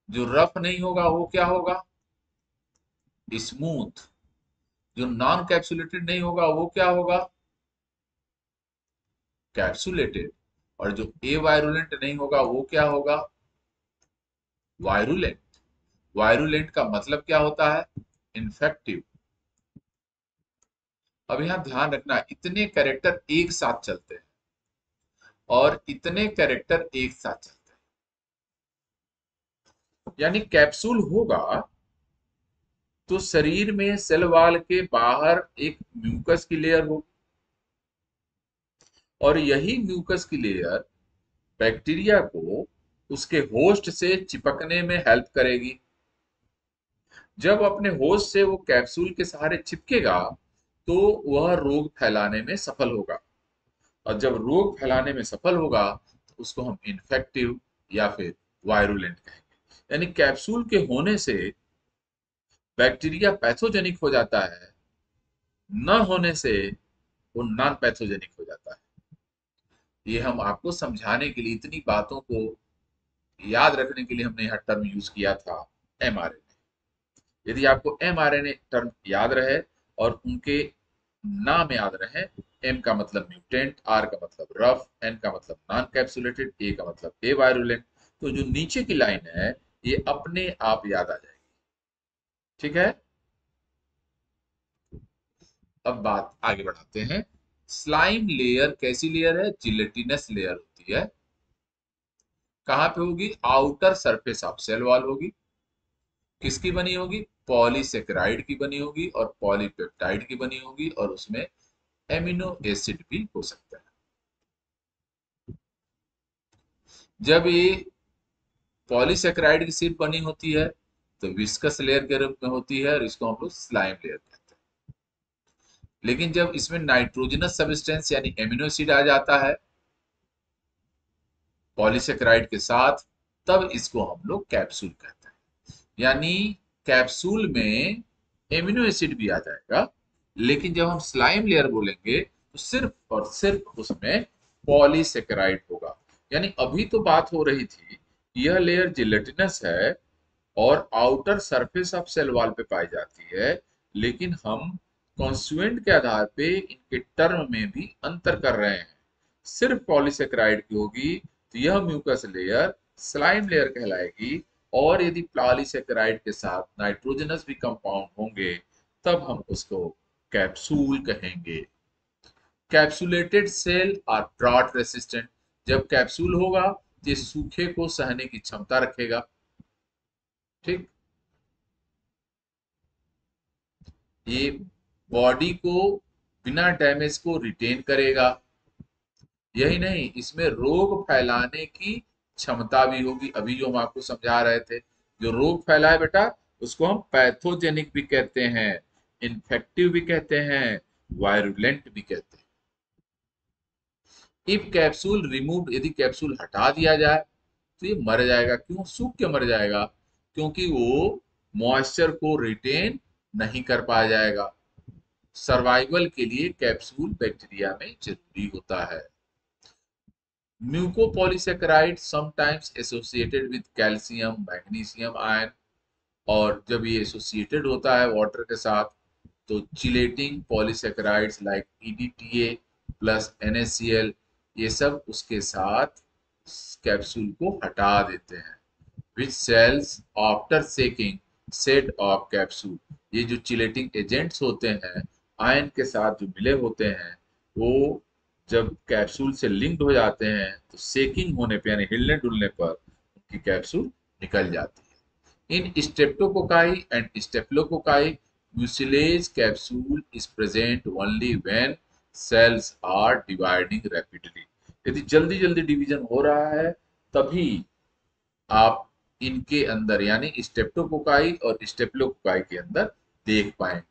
जो रफ नहीं होगा वो क्या होगा? स्मूथ। जो नॉन कैप्सुलेटेड नहीं होगा वो क्या होगा? कैप्सुलेटेड। और जो ए वायरुलेंट नहीं होगा वो क्या होगा? वायरुलेंट। वायरुलेंट का मतलब क्या होता है? इन्फेक्टिव। अब यहां ध्यान रखना, इतने कैरेक्टर एक साथ चलते हैं और इतने कैरेक्टर एक साथ चलते हैं। यानी कैप्सूल होगा तो शरीर में सेल वॉल के बाहर एक म्यूकस की लेयर होगी, और यही म्यूकस की लेयर बैक्टीरिया को उसके होस्ट से चिपकने में हेल्प करेगी। जब अपने होस्ट से वो कैप्सूल के सहारे चिपकेगा तो वह रोग फैलाने में सफल होगा, और जब रोग फैलाने में सफल होगा तो उसको हम इन्फेक्टिव या फिर वायरुलेंट कहेंगे। यानी कैप्सूल के होने से बैक्टीरिया पैथोजेनिक हो जाता है, न होने से वो नॉन पैथोजेनिक हो जाता है। ये हम आपको समझाने के लिए, इतनी बातों को याद रखने के लिए हमने यह टर्म यूज किया था, mRNA। यदि आपको mRNA टर्म याद रहे और उनके नाम याद रहे, एम का मतलब म्यूटेंट, आर का मतलब रफ, एन का मतलब नॉन कैप्सुलेटेड, ए का मतलब ए वायरुलेंट, तो जो नीचे की लाइन है ये अपने आप याद आ जाएगी। ठीक है, अब बात आगे बढ़ाते हैं। स्लाइम लेयर कैसी लेयर है? जिलेटिनस लेयर होती है। कहां पे होगी? Outer surface of cell wall होगी। किसकी बनी होगी? पॉलीसेकेराइड की बनी होगी और पॉलीपेप्टाइड की बनी होगी, और उसमें एमिनो एसिड भी हो सकता है। जब ये पॉलीसेकेराइड की शीट बनी होती है तो विस्कस लेयर के रूप में होती है, और इसको हम लोग स्लाइम लेयर कहते हैं। लेकिन जब इसमें नाइट्रोजनस सब्सटेंस यानी एमिनो एसिड आ जाता है पॉलीसेकेराइड के साथ, तब इसको हम लोग कैप्सूल कहते हैं। यानी कैप्सूल में एमिनो एसिड भी आ जाएगा, लेकिन जब हम स्लाइम लेयर बोलेंगे तो सिर्फ और सिर्फ उसमें पॉलीसेकेराइड होगा। यानी अभी तो बात हो रही थी यह लेयर जिलेटिनस है और outer surface of cell wall पे पाई जाती है, लेकिन हम कॉन्स्टिट्यूएंट के आधार पे इनके टर्म में भी अंतर कर रहे हैं। सिर्फ पॉलीसेकेराइड की होगी तो यह म्यूकस लेयर स्लाइम लेयर कहलाएगी, और यदि पॉलीसेकेराइड के साथ नाइट्रोजनस भी कंपाउंड होंगे तब हम उसको कैप्सूल कहेंगे। Capsulated cell are drought resistant. जब कैप्सूल होगा तो ये सूखे को सहने की क्षमता रखेगा। ठीक, ये बॉडी को बिना डैमेज को रिटेन करेगा। यही नहीं, इसमें रोग फैलाने की क्षमता भी होगी। अभी जो हम आपको समझा रहे थे, जो रोग फैलाए बेटा उसको हम पैथोजेनिक भी कहते हैं, इन्फेक्टिव भी कहते हैं, वायरुलेंट भी कहते हैं। इफ कैप्सूल रिमूव, यदि कैप्सूल हटा दिया जाए तो ये मर जाएगा। क्यों सूख के मर जाएगा? क्योंकि वो मॉइस्चर को रिटेन नहीं कर पाया जाएगा। सर्वाइवल के लिए कैप्सूल बैक्टीरिया में जरूरी होता है। Mucopolysaccharide sometimes associated with calcium magnesium ion, और जब ये एसोसिएटेड होता है वाटर के साथ तो chelating polysaccharides like EDTA plus NaCl ये सब उसके साथ कैप्सूल को हटा देते हैं। Which cells after seeking set of capsule, ये जो चिलेटिंग एजेंट्स होते हैं आयन के साथ जो मिले होते हैं, वो जब कैप्सूल से लिंक्ड हो जाते हैं तो सेकिंग होने पे यानी हिलने डुलने पर उनकी कैप्सूल निकल जाती है। In streptococci and staphylococci mucilage capsule is present only when cells are dividing rapidly। यदि जल्दी जल्दी डिवीजन हो रहा है तभी आप इनके अंदर यानी स्टेप्टोकोकाई और स्टेप्लोकोकाई के अंदर देख पाएंगे।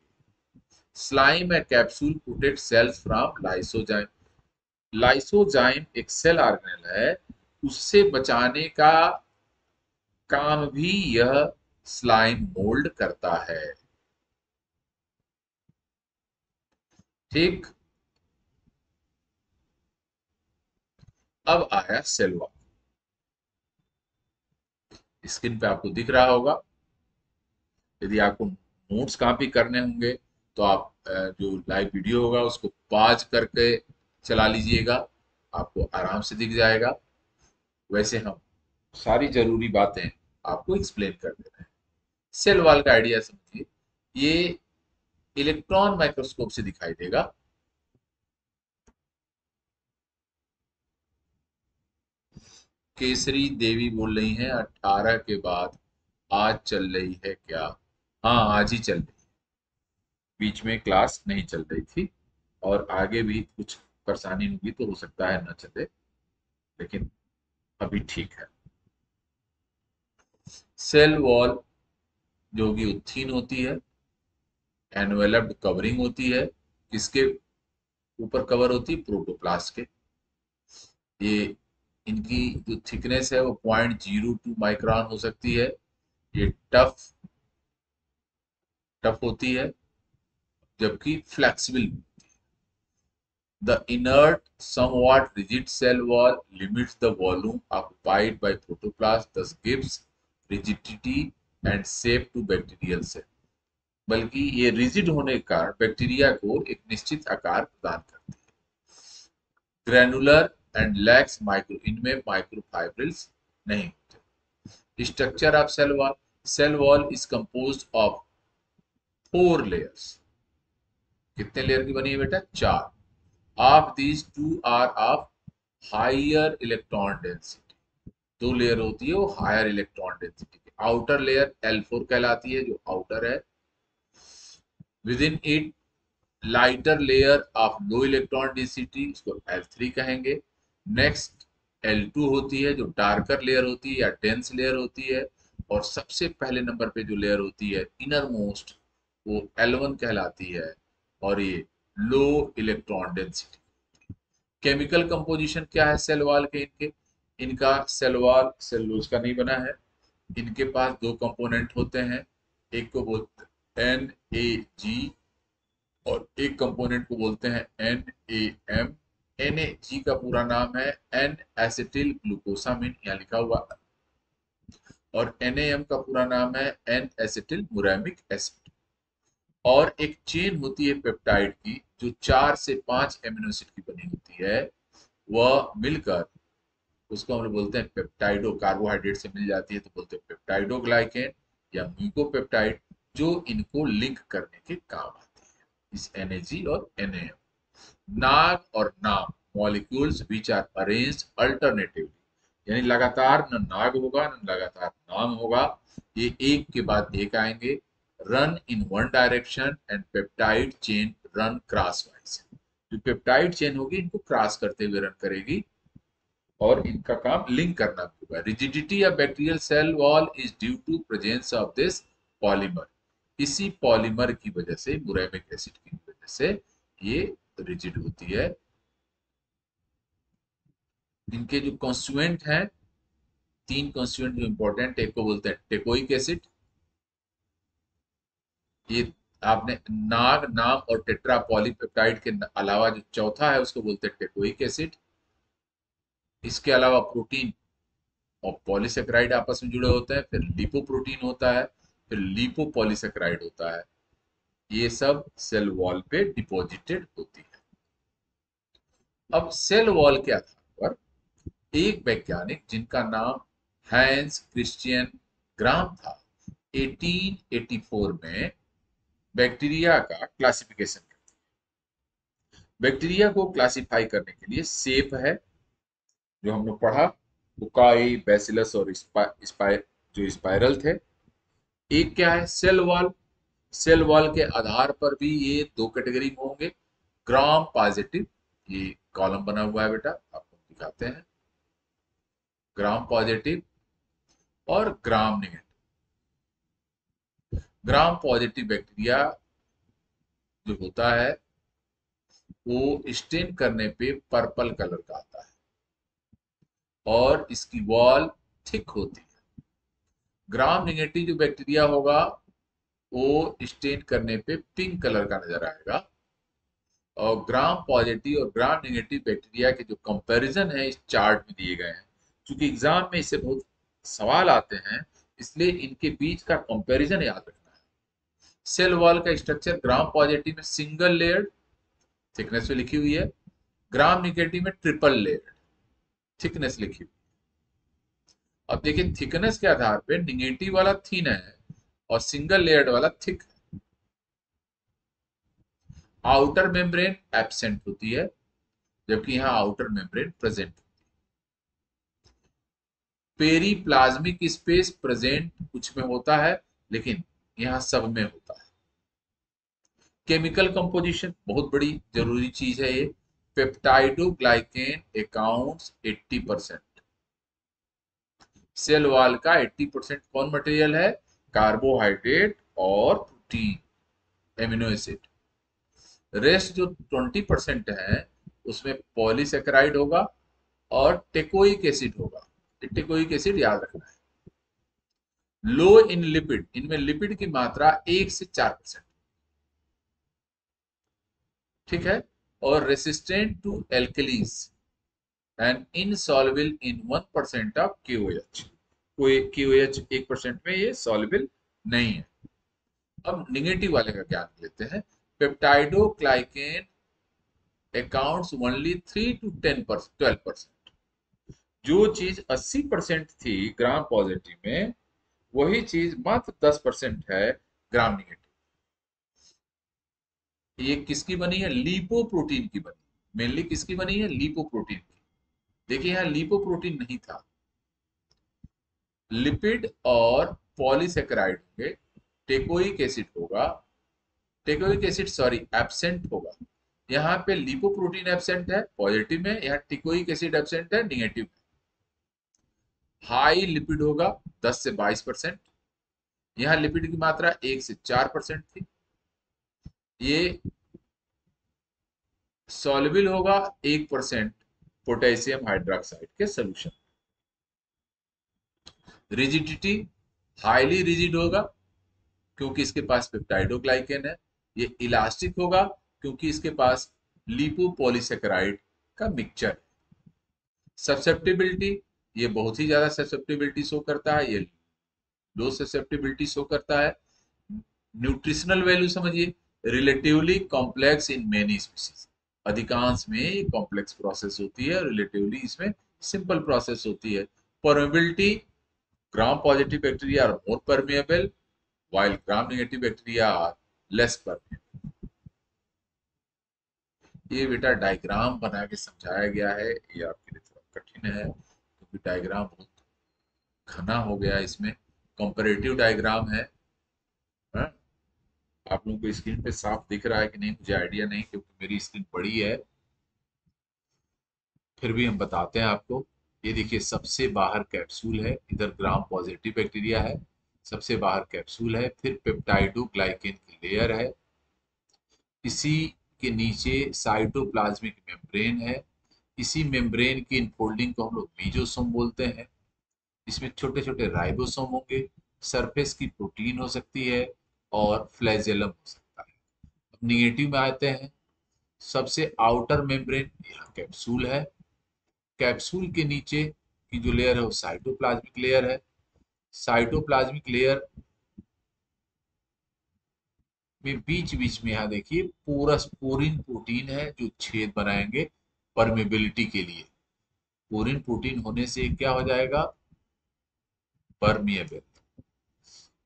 Slime a capsule protect cells from lysozyme. Lysozyme एक सेल ऑर्गेनेल है, उससे बचाने का काम भी यह स्लाइम मोल्ड करता है। ठीक, अब आया सेल वॉल। स्क्रीन पे आपको दिख रहा होगा। यदि आपको नोट्स कॉपी करने होंगे तो आप जो लाइव वीडियो होगा उसको पॉज करके चला लीजिएगा, आपको आराम से दिख जाएगा। वैसे हम सारी जरूरी बातें आपको एक्सप्लेन कर दे रहे हैं। सेल वॉल का आइडिया समझिए, ये इलेक्ट्रॉन माइक्रोस्कोप से दिखाई देगा। केसरी देवी बोल रही हैं 18 के बाद आज चल रही है क्या? हाँ, आज ही चल रही है। बीच में क्लास नहीं चल रही थी और आगे भी कुछ परेशानी होगी तो हो सकता है ना चले, लेकिन अभी ठीक है। सेल वॉल जो होगी वो थिन होती है, एनवेलप्ड कवरिंग होती है। किसके ऊपर कवर होती है? प्रोटोप्लास्ट के। ये इनकी जो थिकनेस है वो 0.02 माइक्रोन हो सकती है। ये टफ टफ होती है जबकि flexible. The inert, somewhat rigid cell wall limits the volume occupied by protoplast, thus gives rigidity and shape to bacterial cell। बल्कि ये रिजिड होने के कारण बैक्टीरिया को एक निश्चित आकार प्रदान करती है। ग्रैनुलर एंड लैक्स माइक्रो, इनमें माइक्रोफाइब्रिल्स नहीं होते। Structure of cell wall, cell wall is composed of 4 layers. कितने लेयर की बनी है बेटा? 4। Of these 2 are of higher electron density. 2 layer होती है वो हायर इलेक्ट्रॉन डेंसिटी की। आउटर लेयर L4 कहलाती है जो आउटर है। Within it lighter layer of low electron density, उसको L3 कहेंगे। नेक्स्ट L2 होती है जो डार्कर लेयर होती है या डेंस लेयर होती है। और सबसे पहले नंबर पे जो लेयर होती है इनर मोस्ट, वो L1 कहलाती है और ये लो इलेक्ट्रॉन डेंसिटी। केमिकल कंपोजिशन क्या है सेल वॉल के? इनका सेल वॉल सेलुलोज का नहीं बना है। इनके पास 2 कंपोनेंट होते हैं, एक को बोलते हैं NAG और एक कंपोनेंट को बोलते हैं NAM। NAG का पूरा नाम है एन एसिटिल ग्लूकोसामिन, यहाँ लिखा हुआ, और NAM का पूरा नाम है एन एसिटिल मुरामिक एसिड। और एक चेन होती है पेप्टाइड की जो 4 से 5 एमिनो एसिड की बनी होती है, वह मिलकर उसको हम लोग बोलते हैं पेप्टाइडो। कार्बोहाइड्रेट से मिल जाती है तो बोलते हैं पेप्टाइडोग्लाइकेन या म्यूकोपेप्टाइड, जो इनको लिंक करने के काम आते हैं, इस NAG और NAM। नाग और NAM, molecules which are arranged alternatively, यानी लगातार न नाग होगा न लगातार नाम होगा, ये एक के बाद एक आएंगे। Run in one direction and peptide chain run crosswise, जो पेप्टाइड चेन होगी इनको क्रॉस करते हुए रन करेगी और इनका काम लिंक करना होगा। Rigidity of bacterial cell wall is due to presence of this polymer. इसी पॉलीमर की वजह से, मुरैमिक एसिड की वजह से ये रिजिड होती है। इनके जो कॉन्स्टिट्यूएंट हैं तीन कॉन्स्टिट्यूएंट जो इंपॉर्टेंट, एक को बोलते हैं टेकोइक एसिड, ये आपने नाग, नाम और टेट्रा पॉलीपेप्टाइड के अलावा जो चौथा है उसको बोलते हैं टेकोइक एसिड। इसके अलावा प्रोटीन और पॉलीसेकेराइड आपस में जुड़े होते हैं, फिर लिपोप्रोटीन होता है, फिर लिपोपॉलीसेकेराइड होता है। ये सब सेल वॉल पे डिपॉजिटेड होती है। अब सेल वॉल के आधार पर एक वैज्ञानिक जिनका नाम हैंस क्रिश्चियन ग्राम था, 1884 में बैक्टीरिया का क्लासिफिकेशन किया। बैक्टीरिया को क्लासिफाई करने के लिए सेप है, जो हम लोग पढ़ा, बुकाई, बैसिलस और जो स्पाइरल थे। एक क्या है, सेल वॉल। सेल वॉल के आधार पर भी ये दो कैटेगरी में होंगे, ग्राम पॉजिटिव, ये कॉलम बना हुआ है बेटा, आपको दिखाते हैं, ग्राम पॉजिटिव और ग्राम नेगेटिव। ग्राम पॉजिटिव बैक्टीरिया जो होता है वो स्टेन करने पे पर्पल कलर का आता है और इसकी वॉल थिक होती है। ग्राम नेगेटिव जो बैक्टीरिया होगा वो स्टेन करने पे पिंक कलर का नजर आएगा। और ग्राम पॉजिटिव और ग्राम नेगेटिव बैक्टीरिया के जो कंपैरिजन है इस चार्ट में दिए गए हैं। क्योंकि एग्जाम में इससे बहुत सवाल आते हैं, इसलिए इनके बीच का कंपैरिजन याद रखना है। सेल वॉल का स्ट्रक्चर ग्राम पॉजिटिव में सिंगल लेयर्ड, थिकनेस में लिखी हुई है। ग्राम नेगेटिव में ट्रिपल लेयर्ड, थिकनेस लिखी हुई। अब देखिए थिकनेस के आधार पे नेगेटिव वाला थिन है और सिंगल लेयर्ड वाला थिक है। आउटर मेम्ब्रेन एब्सेंट होती है, जबकि यहाँ आउटर मेम्ब्रेन प्रेजेंट होती है। पेरीप्लाज्मिक स्पेस प्रेजेंट कुछ में होता है, लेकिन यहाँ सब में होता है। केमिकल कंपोजिशन बहुत बड़ी जरूरी चीज है ये। Peptidoglycan accounts 80%। सेल वॉल का 80% कौन मटेरियल है, कार्बोहाइड्रेट और प्रोटीन, एमिनो एसिड। रेस्ट जो 20% है उसमें पॉलीसेकेराइड होगा और टेकोइक एसिड होगा। टेकोइक एसिड याद रखना है। लो इन लिपिड, इनमें लिपिड की मात्रा 1 से 4%, ठीक है। और resistant to alkalis and insoluble in 1% of KOH। KOH 1% में ये सॉल्युबल नहीं है। अब निगेटिव वाले का ज्ञान लेते हैं। Peptidoglycan accounts only 3 to 12%। जो चीज 80% थी ग्राम पॉजिटिव में, वही चीज मात्र 10% है ग्राम नेगेटिव। ये किसकी बनी है, लिपोप्रोटीन की बनी, मेनली किसकी बनी है, लिपोप्रोटीन की। देखिए यहाँ लिपोप्रोटीन नहीं था, लिपिड और पॉलीसेकेराइड होंगे, टेकोइक एसिड होगा, टेकोइक एसिड सॉरी एब्सेंट होगा। यहाँ पे लिपोप्रोटीन एब्सेंट है पॉजिटिव में, यहाँ टेकोइक एसिड एब्सेंट है निगेटिव में। हाई लिपिड होगा 10 से 22%, यहाँ लिपिड की मात्रा 1 से 4% थी। ये सॉल्युबल होगा 1% पोटेशियम हाइड्रोक्साइड के सोल्यूशन। रिजिडिटी हाईली रिजिड होगा क्योंकि इसके पास पेप्टाइडोग्लाइकेन है। ये इलास्टिक होगा क्योंकि इसके पास लिपोपॉलीसेकेराइड का मिक्सचर है। ससेप्टिबिलिटी, ये बहुत ही ज्यादा ससेप्टिबिलिटी शो करता है, ये लो ससेप्टिबिलिटी शो करता है। न्यूट्रिशनल वैल्यू समझिए, relatively complex in many species, अधिकांश में ये कॉम्प्लेक्स प्रोसेस होती है, रिलेटिवली इसमें सिंपल प्रोसेस होती है। Permeability, gram positive bacteria are more permeable while gram negative bacteria are less permeable। ये बेटा डायग्राम बना के समझाया गया है, ये आपके लिए थोड़ा कठिन है क्योंकि डायग्राम बहुत घना हो गया है। इसमें कंपैरेटिव डायग्राम है, हाँ? आप लोगों को स्क्रीन पे साफ दिख रहा है कि नहीं मुझे आइडिया नहीं, क्योंकि मेरी स्क्रीन बड़ी है, फिर भी हम बताते हैं आपको। ये देखिए सबसे बाहर कैप्सूल है, इधर ग्राम पॉजिटिव बैक्टीरिया है, सबसे बाहर कैप्सूल है, फिर पेप्टाइडोग्लाइकेन की लेयर है, इसी के नीचे साइटोप्लाज्मिक मेम्ब्रेन है, इसी मेम्ब्रेन की इनफोल्डिंग को हम लोग मीजोसोम बोलते हैं। इसमें छोटे छोटे राइबोसोम होंगे, सरफेस की प्रोटीन हो सकती है और फ्लैजेलम हो सकता है। अब निगेटिव में आते हैं। सबसे आउटर मेम्ब्रेन यहाँ कैप्सूल है। कैप्सूल के नीचे की जो लेयर है वो साइटोप्लाज्मिक लेयर है। साइटोप्लाज्मिक लेयर में बीच बीच में यहाँ देखिए पोरस पोरिन प्रोटीन है जो छेद बनाएंगे परमेबिलिटी के लिए। पोरिन प्रोटीन होने से क्या हो जाएगा, परमिएबल।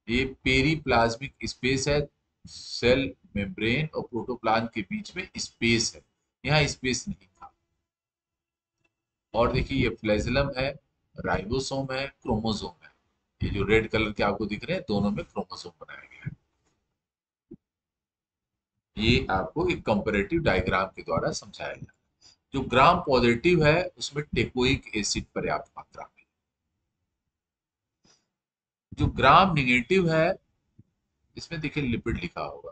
ये पेरीप्लाज्मिक स्पेस है, सेल मेम्ब्रेन और प्रोटोप्लाज्म के बीच में स्पेस है, यहाँ स्पेस नहीं था। और देखिए ये फ्लैजेलम है, राइबोसोम है, क्रोमोसोम है। ये जो रेड कलर के आपको दिख रहे हैं दोनों में क्रोमोसोम बनाया गया है। ये आपको एक कंपैरेटिव डायग्राम के द्वारा समझाया गया। जो ग्राम पॉजिटिव है उसमें टेकोइक एसिड पर्याप्त मात्रा में। जो ग्राम निगेटिव है इसमें देखिए लिपिड लिखा होगा,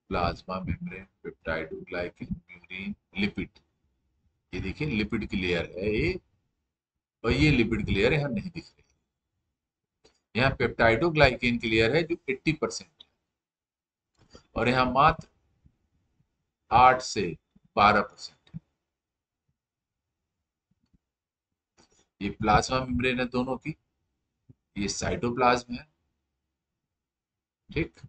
plasma membrane, peptidoglycan, murein, lipid. ये देखिए लिपिड की लेयर है ये, और ये लिपिड की लेयर यहाँ नहीं दिख रही। यहाँ पेप्टाइडोग्लाइकन की लेयर है जो 80% है, और यहाँ मात्र 8 से 12% है। ये प्लाज्मा मेम्ब्रेन है दोनों की, ये साइटोप्लाज्म है। ठीक,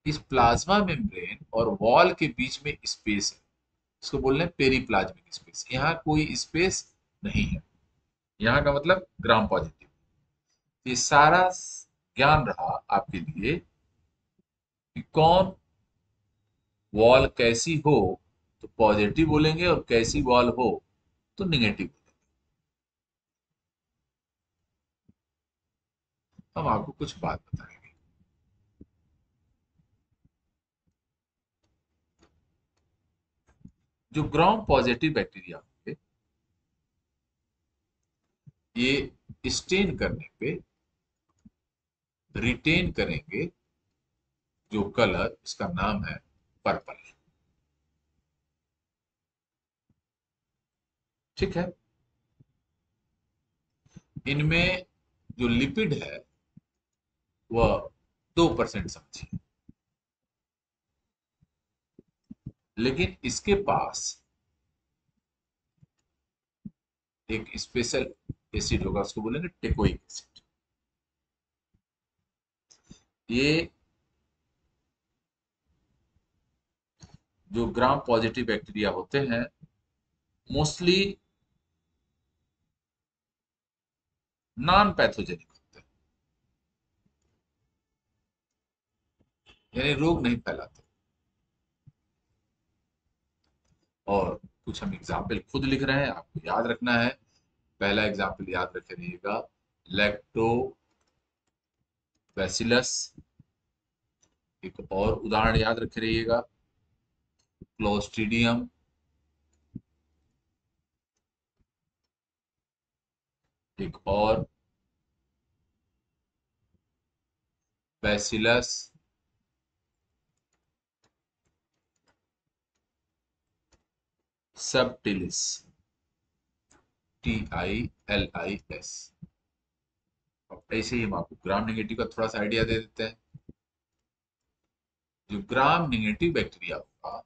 इस प्लाज्मा मेम्ब्रेन और वॉल के बीच में स्पेस है, इसको बोल रहे हैं पेरीप्लाज्मिक स्पेस। यहाँ कोई स्पेस नहीं है, यहाँ का मतलब ग्राम पॉजिटिव। ये सारा ज्ञान रहा आपके लिए कि कौन वॉल कैसी हो तो पॉजिटिव बोलेंगे और कैसी वॉल हो तो निगेटिव बोलेंगे। हम आपको कुछ बात बताएंगे। जो ग्राम पॉजिटिव बैक्टीरिया होंगे ये स्टेन करने पे रिटेन करेंगे जो कलर, इसका नाम है पर्पल। ठीक है, इनमें जो लिपिड है वह 2% समझिए, लेकिन इसके पास एक स्पेशल एसिड होगा, उसको बोलेंगे टेकोइक एसिड। ये जो ग्राम पॉजिटिव बैक्टीरिया होते हैं मोस्टली नॉन पैथोजेनिक होते हैं, यानी रोग नहीं फैलाते। और कुछ हम एग्जाम्पल खुद लिख रहे हैं, आपको याद रखना है। पहला एग्जाम्पल याद रखे रहिएगा, लैक्टोबैसिलस। एक और उदाहरण याद रखे रहिएगा, क्लोस्ट्रीडियम। एक और बैसिलस सबटिलिस, TILIS। अब ऐसे ही हम आपको ग्राम नेगेटिव का थोड़ा सा आइडिया दे देते हैं। जो ग्राम नेगेटिव बैक्टीरिया होगा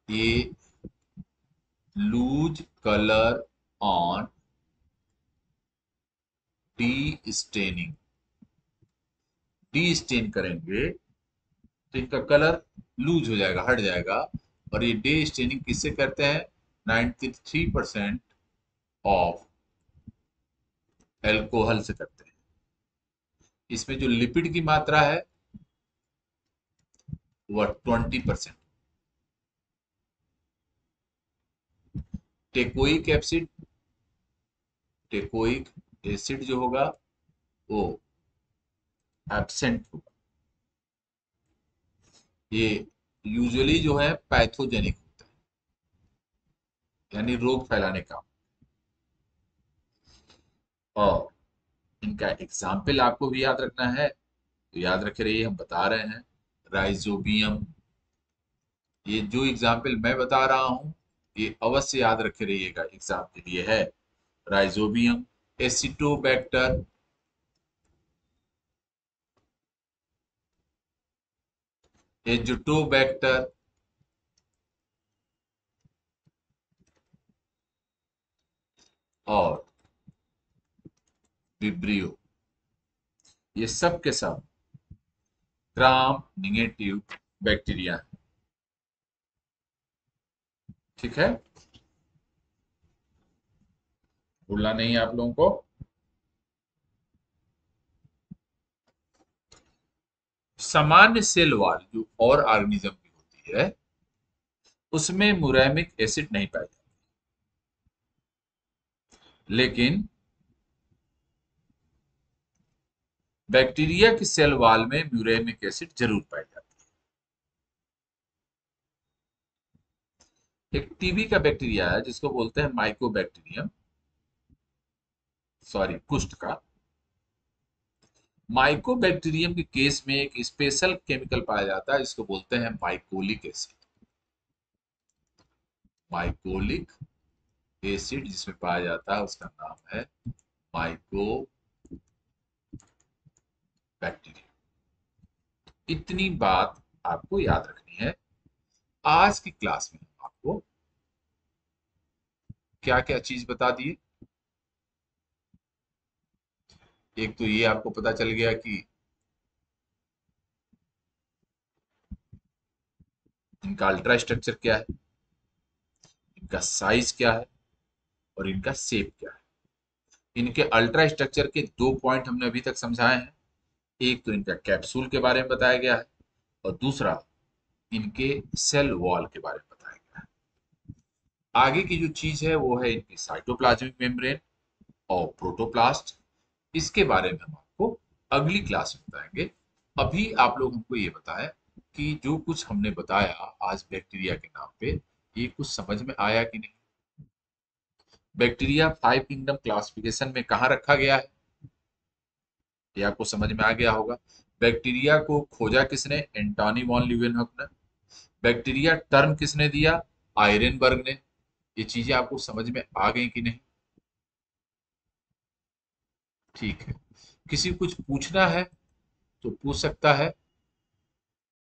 ये loose colour on destaining. Destain करेंगे तो इनका कलर लूज हो जाएगा, हट जाएगा। और ये डे स्टेनिंग किससे करते हैं, 93% ऑफ एल्कोहल से करते हैं। इसमें जो लिपिड की मात्रा है वह 20%। टेकोइक एसिड, टेकोइक एसिड जो होगा वो एब्सेंट होगा। ये यूजुअली जो है पैथोजेनिक होता है, यानी रोग फैलाने का। और इनका एग्जाम्पल आपको भी याद रखना है, तो याद रखे रहिए, हम बता रहे हैं। राइजोबियम, ये जो एग्जाम्पल मैं बता रहा हूं ये अवश्य याद रखे रहिएगा, एग्जाम के लिए है। राइजोबियम, एसिटोबैक्टर, एजोटोबैक्टर, और विब्रियो, ये सब के सब ग्राम निगेटिव बैक्टीरिया है। ठीक है, भूलना नहीं है आप लोगों को। सामान्य सेल वॉल जो और ऑर्गेनिज्म की होती है उसमें मुरैमिक एसिड नहीं पाया जाता, लेकिन बैक्टीरिया की सेल वॉल में म्यूरेमिक एसिड जरूर पाई जाती है। एक टीबी का बैक्टीरिया है जिसको बोलते हैं माइकोबैक्टीरियम, सॉरी कुष्ठ का। माइकोबैक्टीरियम के केस में एक स्पेशल केमिकल पाया जाता है जिसको बोलते हैं माइकोलिक एसिड। माइकोलिक एसिड जिसमें पाया जाता है उसका नाम है माइकोबैक्टीरियम। इतनी बात आपको याद रखनी है। आज की क्लास में हम आपको क्या क्या चीज बता दिए। एक तो ये आपको पता चल गया कि इनका अल्ट्रा स्ट्रक्चर क्या है, इनका साइज क्या है, और इनका शेप क्या है। इनके अल्ट्रा स्ट्रक्चर के दो पॉइंट हमने अभी तक समझाए हैं। एक तो इनका कैप्सूल के बारे में बताया गया है, और दूसरा इनके सेल वॉल के बारे में बताया गया है। आगे की जो चीज है वो है इनकी साइटोप्लाज्मिक मेम्ब्रेन और प्रोटोप्लास्ट। इसके बारे में हम आपको अगली क्लास में बताएंगे। अभी आप लोग हमको ये बताएं कि जो कुछ हमने बताया आज बैक्टीरिया के नाम पे, ये कुछ समझ में आया कि नहीं। बैक्टीरिया 5 किंगडम क्लासिफिकेशन में कहाँ रखा गया है, ये आपको समझ में आ गया होगा। बैक्टीरिया को खोजा किसने, एंटोनी वॉन ल्यूवेनहॉक ने। बैक्टीरिया टर्म किसने दिया, आयरनबर्ग ने। ये चीजें आपको समझ में आ गई कि नहीं। ठीक है, किसी को कुछ पूछना है तो पूछ सकता है।